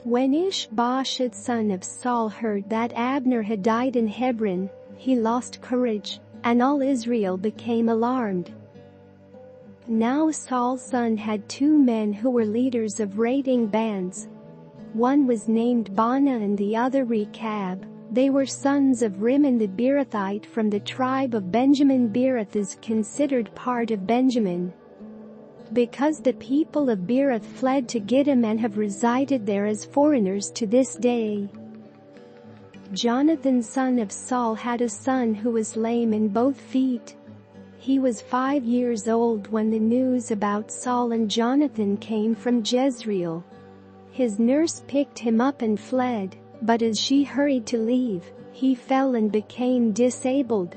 When Ish-Bosheth son of Saul heard that Abner had died in Hebron, he lost courage, and all Israel became alarmed. Now Saul's son had 2 men who were leaders of raiding bands. One was named Baanah and the other Rekab. They were sons of Rimmon the Beerothite from the tribe of Benjamin. Beeroth is considered part of Benjamin, because the people of Beeroth fled to Gittaim and have resided there as foreigners to this day. Jonathan son of Saul had a son who was lame in both feet. He was 5 years old when the news about Saul and Jonathan came from Jezreel. His nurse picked him up and fled, but as she hurried to leave, he fell and became disabled.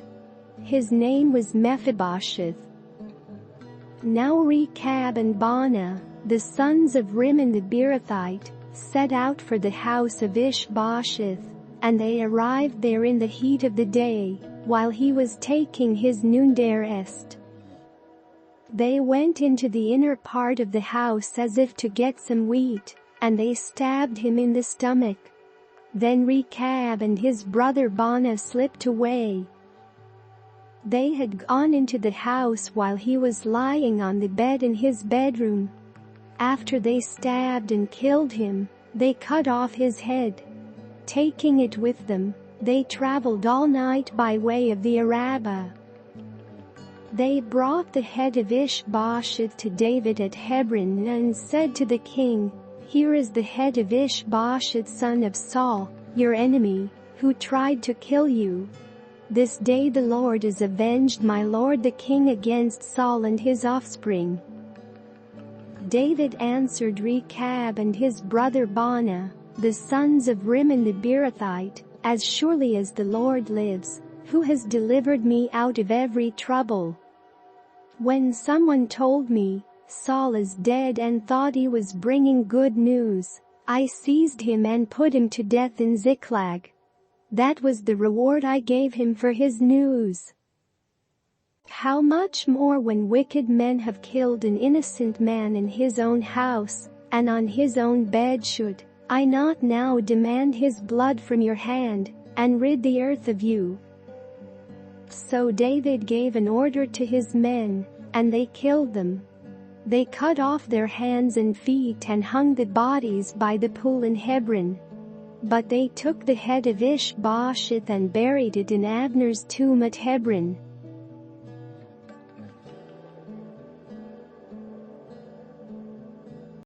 His name was Mephibosheth. Now Rekab and Baanah, the sons of Rimmon the Beerothite, set out for the house of Ish-Bosheth, and they arrived there in the heat of the day, while he was taking his noonday rest. They went into the inner part of the house as if to get some wheat, and they stabbed him in the stomach. Then Rekab and his brother Baanah slipped away. They had gone into the house while he was lying on the bed in his bedroom. After they stabbed and killed him, they cut off his head. Taking it with them, they traveled all night by way of the Arabah. They brought the head of Ish-Bosheth to David at Hebron and said to the king, "Here is the head of Ish-Bosheth son of Saul, your enemy, who tried to kill you. This day the Lord has avenged my lord the king against Saul and his offspring." David answered Rekab and his brother Baanah, the sons of Rimmon the Beerothite, "As surely as the Lord lives, who has delivered me out of every trouble. When someone told me, 'Saul is dead,' and thought he was bringing good news, I seized him and put him to death in Ziklag. That was the reward I gave him for his news. How much more when wicked men have killed an innocent man in his own house, and on his own bed should I not now demand his blood from your hand, and rid the earth of you?" So David gave an order to his men, and they killed them. They cut off their hands and feet and hung the bodies by the pool in Hebron. But they took the head of Ish-Bosheth and buried it in Abner's tomb at Hebron.